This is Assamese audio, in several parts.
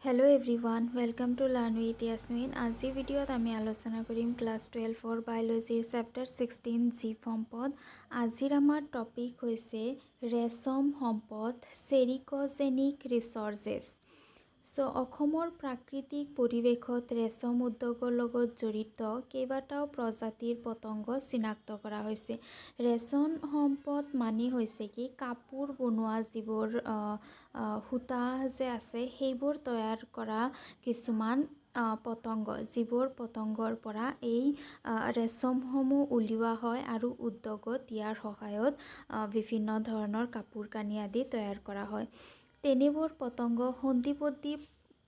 Hello everyone welcome to learn with Yasmin. আজি ভিডিঅ'ত আমি আলোচনা কৰিম ক্লাছ 12 বায়োলজিৰ চেপ্টাৰ 16 জীৱ সম্পদ। আজিৰ আমাৰ টপিক হৈছে ৰেচম সম্পদ চেৰিকজেনিক ৰিচৰ্চেছ। অসমৰ প্ৰাকৃতিক পৰিৱেশত ৰেচম উদ্যোগৰ লগত জড়িত কেইবাটাও প্ৰজাতিৰ পতংগ চিনাক্ত কৰা হৈছে। ৰেচম সম্পদ মানে হৈছে কি কাপোৰ বনোৱা যিবোৰ সূতা যে আছে সেইবোৰ তৈয়াৰ কৰা কিছুমান পতংগ, যিবোৰ পতংগৰ পৰা এই ৰেচমসমূহ উলিওৱা হয় আৰু উদ্যোগত ইয়াৰ সহায়ত বিভিন্ন ধৰণৰ কাপোৰ কানি আদি তৈয়াৰ কৰা হয়। তেনেবোৰ পতংগ সন্ধিপতি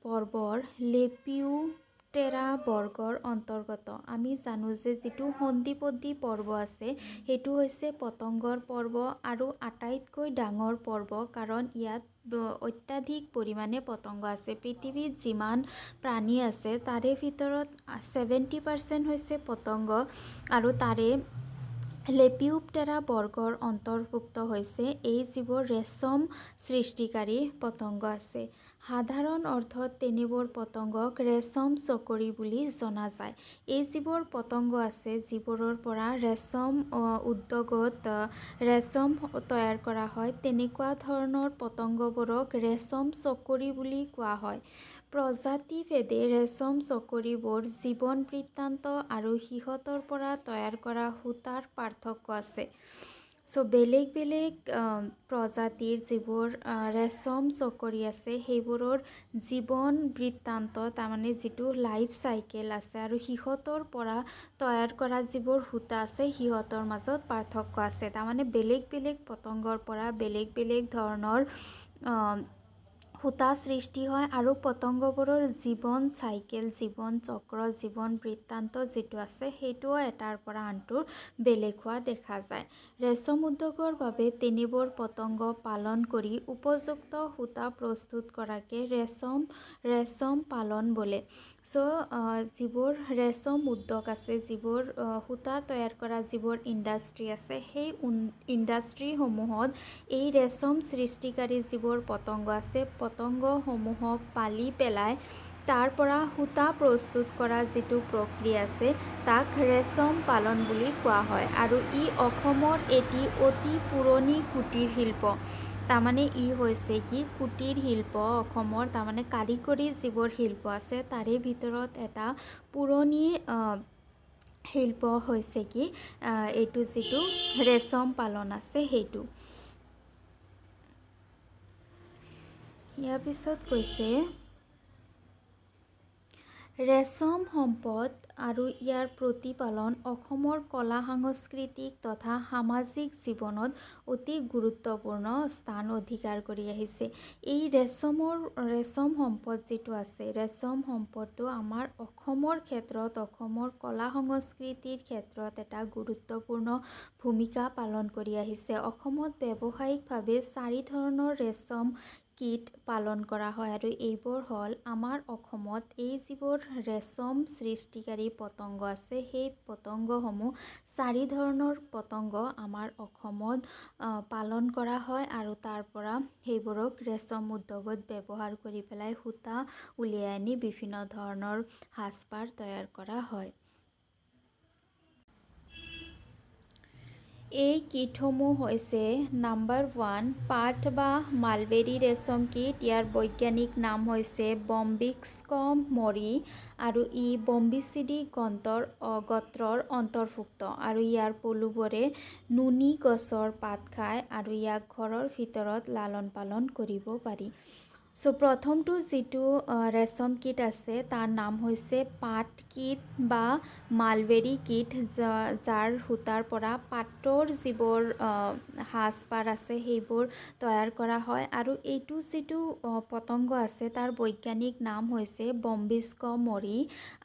পৰ্বৰ লেপিউটেৰা বৰ্গৰ অন্তৰ্গত। আমি জানো যে যিটো সন্ধিপতি পৰ্ব আছে সেইটো হৈছে পতংগৰ পৰ্ব আৰু আটাইতকৈ ডাঙৰ পৰ্ব, কাৰণ ইয়াত অত্যাধিক পৰিমাণে পতংগ আছে। পৃথিৱীত যিমান প্ৰাণী আছে তাৰে ভিতৰত 70% হৈছে পতংগ আৰু তাৰে লেপিউটেৰা বৰ্গৰ অন্তৰ্ভুক্ত হৈছে এই যিবোৰ ৰেচম সৃষ্টিকাৰী পতংগ আছে। সাধাৰণ অৰ্থত তেনেবোৰ পতংগক ৰেচম চকৰি বুলি জনা যায়। এই যিবোৰ পতংগ আছে যিবোৰৰ পৰা ৰেচম উদ্যোগত ৰেচম তৈয়াৰ কৰা হয় তেনেকুৱা ধৰণৰ পতংগবোৰক ৰেচম চকৰি বুলি কোৱা হয়। প্ৰজাতিভেদে ৰেচম চকৰিবোৰ জীৱন বৃত্তান্ত আৰু সিহঁতৰ পৰা তৈয়াৰ কৰা সূতাৰ পাৰ্থক্য আছে। বেলেগ বেলেগ প্ৰজাতিৰ যিবোৰ ৰেচম চকৰি আছে সেইবোৰৰ জীৱন বৃত্তান্ত, তাৰমানে যিটো লাইফ চাইকেল আছে আৰু সিহঁতৰ পৰা তৈয়াৰ কৰা যিবোৰ সূতা আছে সিহঁতৰ মাজত পাৰ্থক্য আছে। তাৰমানে বেলেগ বেলেগ পতংগৰ পৰা বেলেগ বেলেগ ধৰণৰ সূতা সৃষ্টি হয় আৰু পতংগবোৰৰ জীৱন চাইকেল, জীৱন চক্ৰ, জীৱন বৃত্তান্ত যিটো আছে সেইটোও এটাৰ পৰা আনটোৰ বেলেগ হোৱা দেখা যায়। ৰেচম উদ্যোগৰ বাবে তেনেবোৰ পতংগ পালন কৰি উপযুক্ত সূতা প্ৰস্তুত কৰাকে ৰেচম পালন বোলে। যিবোৰ ৰেচম উদ্যোগ আছে, যিবোৰ সূতা তৈয়াৰ কৰা যিবোৰ ইণ্ডাষ্ট্ৰি আছে, সেই ইণ্ডাষ্ট্ৰিসমূহত এই ৰেচম সৃষ্টিকাৰী যিবোৰ পতংগ আছে পতংগসমূহক পালি পেলাই তাৰ পৰা সূতা প্ৰস্তুত কৰা যিটো প্ৰক্ৰিয়া আছে তাক ৰেচম পালন বুলি কোৱা হয়। আৰু ই অসমৰ এটি অতি পুৰণি কুটীৰ শিল্প। তাৰমানে ই হৈছে কি কুটীৰ শিল্প অসমৰ, তাৰমানে কাৰিকৰী যিবোৰ শিল্প আছে তাৰে ভিতৰত এটা পুৰণি শিল্প হৈছে কি এইটো যিটো ৰেচম পালন আছে সেইটো। ইয়াৰ পিছত কৈছে ৰেচম সম্পদ আৰু ইয়াৰ প্ৰতিপালন অসমৰ কলা সাংস্কৃতিক তথা সামাজিক জীৱনত অতি গুৰুত্বপূৰ্ণ স্থান অধিকাৰ কৰি আহিছে। এই ৰেচম সম্পদ যিটো আছে, ৰেচম সম্পদটো আমাৰ অসমৰ ক্ষেত্ৰত, অসমৰ কলা সংস্কৃতিৰ ক্ষেত্ৰত এটা গুৰুত্বপূৰ্ণ ভূমিকা পালন কৰি আহিছে। অসমত ব্যৱসায়িকভাৱে 4 ধৰণৰ ৰেচম কীট পালন কৰা হয় আৰু এইবোৰ হ'ল আমাৰ অসমত এই যিবোৰ ৰেচম সৃষ্টিকাৰী পতংগ আছে সেই পতংগসমূহ 4 ধৰণৰ পতংগ আমাৰ অসমত পালন কৰা হয় আৰু তাৰ পৰা সেইবোৰক ৰেচম উদ্যোগত ব্যৱহাৰ কৰি পেলাই সূতা উলিয়াই আনি বিভিন্ন ধৰণৰ সাজপাৰ তৈয়াৰ কৰা হয়। এই কীটসমূহ হৈছে নাম্বাৰ 1 পাট বা মালবেৰী ৰেচম কীট। ইয়াৰ বৈজ্ঞানিক নাম হৈছে বম্বিক্স মৰি আৰু ই বম্বিচিডি গোত্ৰৰ অন্তৰ্ভুক্ত আৰু ইয়াৰ পলুবোৰে নুনী গছৰ পাত খায় আৰু ইয়াক ঘৰৰ ভিতৰত লালন পালন কৰিব পাৰি। প্ৰথমটো যিটো ৰেচম কীট আছে তাৰ নাম হৈছে পাট কীট বা মালবেৰী কীট, যাৰ সূতাৰ পৰা পাটৰ যিবোৰ সাজপাৰ আছে সেইবোৰ তৈয়াৰ কৰা হয় আৰু এইটো যিটো পতংগ আছে তাৰ বৈজ্ঞানিক নাম হৈছে বম্বিক্স মৰি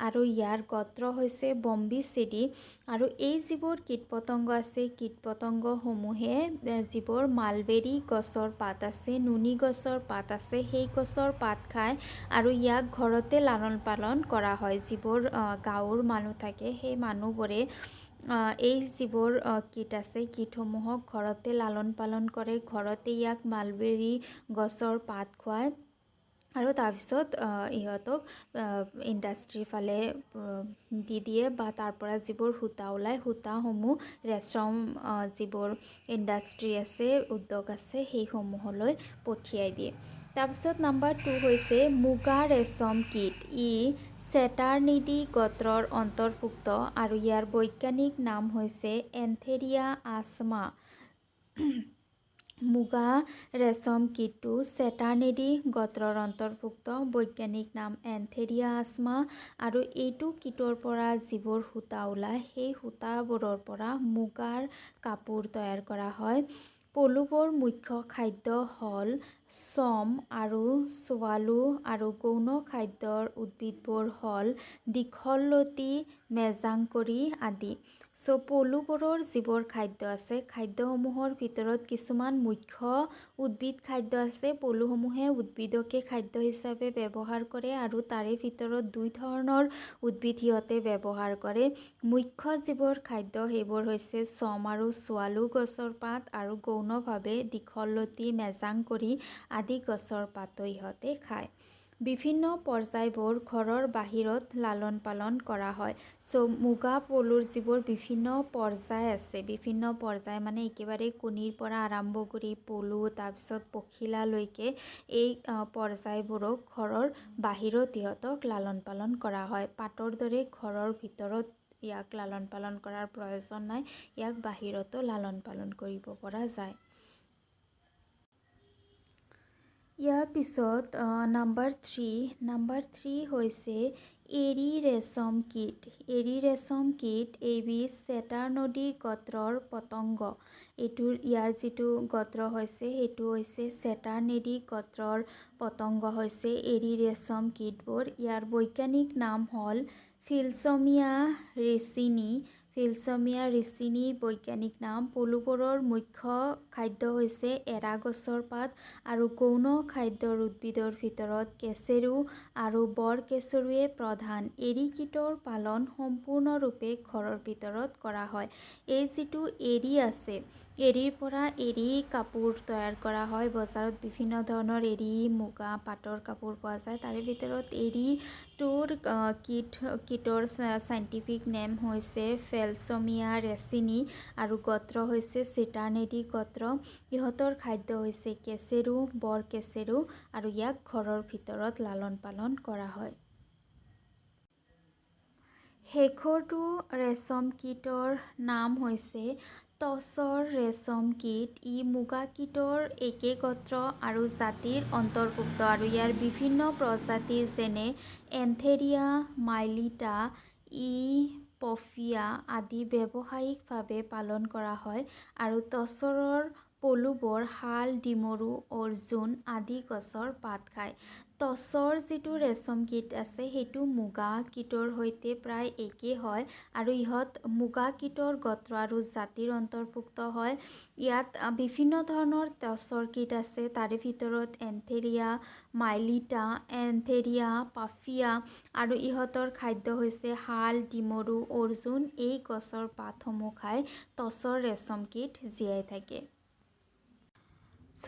আৰু ইয়াৰ গোত্ৰ হৈছে বম্বিচিডি। আৰু এই যিবোৰ কীট পতংগ আছে কীট পতংগসমূহে যিবোৰ মালবেৰী গছৰ পাত আছে, নুনী গছৰ পাত আছে, সেই গছৰ পাত খায় আৰু ইয়াক ঘৰতে লালন পালন কৰা হয়। যিবোৰ গাঁৱৰ মানুহ থাকে সেই মানুহবোৰে এই যিবোৰ কীট আছে কীটসমূহক ঘৰতে লালন পালন কৰে, ঘৰতে ইয়াক মালবেৰী গছৰ পাত খুৱায় আৰু তাৰপিছত ইহঁতক ইণ্ডাষ্ট্ৰীৰ ফালে দি দিয়ে বা তাৰ পৰা যিবোৰ সূতা ওলায় সূতাসমূহ ৰেচম যিবোৰ ইণ্ডাষ্ট্ৰী আছে উদ্যোগ আছে সেইসমূহলৈ পঠিয়াই দিয়ে। তাৰপিছত নাম্বাৰ 2 হৈছে মুগা ৰেচম কীট। ই চেটাৰনিডি গোত্ৰৰ অন্তৰ্ভুক্ত আৰু ইয়াৰ বৈজ্ঞানিক নাম হৈছে এন্থেৰিয়া আছমা। মুগা ৰেচম কীটটো চেটাৰনিডি গোত্ৰৰ অন্তৰ্ভুক্ত, বৈজ্ঞানিক নাম এন্থেৰিয়া আছমা, আৰু এইটো কীটৰ পৰা যিবোৰ সূতা ওলায় সেই সূতাবোৰৰ পৰা মুগাৰ কাপোৰ তৈয়াৰ কৰা হয়। পলুবোৰ মুখ্য খাদ্য হ'ল চম আৰু চোৱালু, আৰু গৌণ খাদ্যৰ উদ্ভিদবোৰ হ'ল দীঘললতি, মেজাংকৰি আদি। পলুবোৰৰ যিবোৰ খাদ্য আছে খাদ্যসমূহৰ ভিতৰত কিছুমান মুখ্য উদ্ভিদ খাদ্য আছে। পলুসমূহে উদ্ভিদকে খাদ্য হিচাপে ব্যৱহাৰ কৰে আৰু তাৰে ভিতৰত 2 ধৰণৰ উদ্ভিদ সিহঁতে ব্যৱহাৰ কৰে। মুখ্য যিবোৰ খাদ্য সেইবোৰ হৈছে চম আৰু চোৱালু গছৰ পাত, আৰু গৌণভাৱে দীঘললতি, মেজাংকৰি আদি গছৰ পাতো ইহঁতে খায়। বিভিন্ন পৰ্যায়বোৰ ঘৰৰ বাহিৰত লালন পালন কৰা হয়। মুগা পলুৰ যিবোৰ বিভিন্ন পৰ্যায় আছে, বিভিন্ন পৰ্যায় মানে একেবাৰে কণীৰ পৰা আৰম্ভ কৰি পলু তাৰপিছত পখিলালৈকে এই পৰ্যায়বোৰক ঘৰৰ বাহিৰত ইহঁতক লালন পালন কৰা হয়। পাতৰ দৰে ঘৰৰ ভিতৰত ইয়াক লালন পালন কৰাৰ প্ৰয়োজন নাই, ইয়াক বাহিৰতো লালন পালন কৰিব পৰা যায়। ইয়াৰ পিছত নাম্বাৰ 3 হৈছে এৰী ৰেচম কীট। এৰী ৰেচম কীট এবিজ চেটাৰনডি গোত্ৰৰ পতংগ। ইয়াৰ যিটো গোত্ৰ হৈছে সেইটো হৈছে চেটাৰনিডি গোত্ৰৰ পতংগ হৈছে এৰী ৰেচম কীটবোৰ। ইয়াৰ বৈজ্ঞানিক নাম হ'ল ফিলচমিয়া ৰিচিনি। বৈজ্ঞানিক নাম। পলুবোৰৰ মুখ্য খাদ্য হৈছে এৰা গছৰ পাত, আৰু গৌণ খাদ্যৰ উদ্ভিদৰ ভিতৰত কেচেৰু আৰু বৰকেচেৰুৱে প্ৰধান। এৰী কীটৰ পালন সম্পূৰ্ণৰূপে ঘৰৰ ভিতৰত কৰা হয়। এই যিটো এৰী আছে, এৰীৰ পৰা এৰী কাপোৰ তৈয়াৰ কৰা হয়। বজাৰত বিভিন্ন ধৰণৰ এৰী মুগা পাটৰ কাপোৰ পোৱা যায়। তাৰে ভিতৰত এৰীটোৰ কীটৰ চাইণ্টিফিক নেম হৈছে ফেলচমিয়া ৰেচিনি, আৰু গোত্ৰ হৈছে চেটাৰনিডি গোত্ৰ। ইহঁতৰ খাদ্য হৈছে কেচেৰু, বৰকেচেৰু, আৰু ইয়াক ঘৰৰ ভিতৰত লালন পালন কৰা হয়। শেষৰটো ৰেচম কীটৰ নাম হৈছে টচৰ ৰেচম কীট। ই মুগা কীটৰ একে গোত্ৰ আৰু জাতিৰ অন্তৰ্ভুক্ত, আৰু ইয়াৰ বিভিন্ন প্ৰজাতি যেনে এন্থেৰিয়া, মাইলিটা, ইপফিয়া আদি ব্যৱসায়িকভাৱে পালন কৰা হয়। আৰু টচৰৰ পলুবোৰ শাল, ডিমৰু, অৰ্জুন আদি গছৰ পাত খায়। টচৰ যিটো ৰেচম কীট আছে সেইটো মুগা কীটৰ সৈতে প্ৰায় একেই হয়, আৰু ইহঁত মুগা কীটৰ গোত্ৰ আৰু জাতিৰ অন্তৰ্ভুক্ত হয়। ইয়াত বিভিন্ন ধৰণৰ টচৰ কীট আছে, তাৰে ভিতৰত এন্থেৰিয়া, মাইলিটা, এন্থেৰিয়া, পাফিয়া, আৰু ইহঁতৰ খাদ্য হৈছে শাল, ডিমৰু, অৰ্জুন। এই গছৰ পাতসমূহ খাই টচৰ ৰেচম কীট জীয়াই থাকে।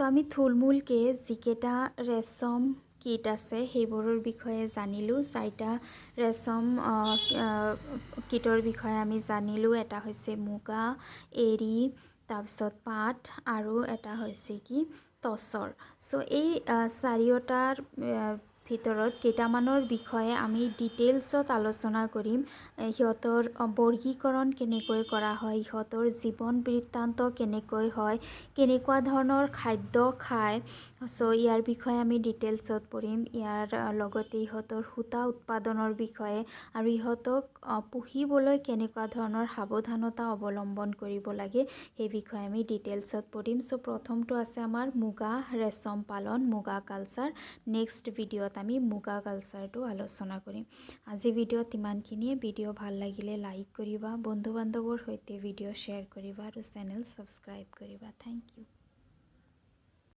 আমি থুলমূলকৈ যিকেইটা ৰেচম কীট আছে সেইবোৰৰ বিষয়ে জানিলোঁ। 4টা ৰেচম কীটৰ বিষয়ে আমি জানিলোঁ। এটা হৈছে মুগা, এৰী, তাৰপিছত পাট, আৰু এটা হৈছে কি টচৰ। এই 4টাৰ ভিতৰত কেইটামানৰ বিষয়ে আমি ডিটেইলছত আলোচনা কৰিম। সিহঁতৰ বৰ্গীকৰণ কেনেকৈ কৰা হয়, সিহঁতৰ জীৱন বৃত্তান্ত কেনেকৈ হয়, কেনেকুৱা ধৰণৰ খাদ্য খায়, ইয়াৰ বিষয়ে আমি ডিটেইলছত পঢ়িম। ইয়াৰ লগতে ইহঁতৰ সূতা উৎপাদনৰ বিষয়ে আৰু ইহঁতক পুহিবলৈ কেনেকুৱা ধৰণৰ সাৱধানতা অৱলম্বন কৰিব লাগে সেই বিষয়ে আমি ডিটেইলছত পঢ়িম। প্ৰথমটো আছে আমাৰ মুগা ৰেচম পালন, মুগা কালচাৰ। নেক্সট ভিডিঅ'ত আমি মুগা কালচাৰটো আলোচনা কৰিম। আজি ভিডিঅ'ত ইমানখিনিয়ে। ভিডিঅ' ভাল লাগিলে লাইক কৰিবা, বন্ধু বান্ধৱৰ সৈতে ভিডিঅ' শ্বেয়াৰ কৰিবা, আৰু চেনেল ছাবস্ক্ৰাইব কৰিবা। Thank U.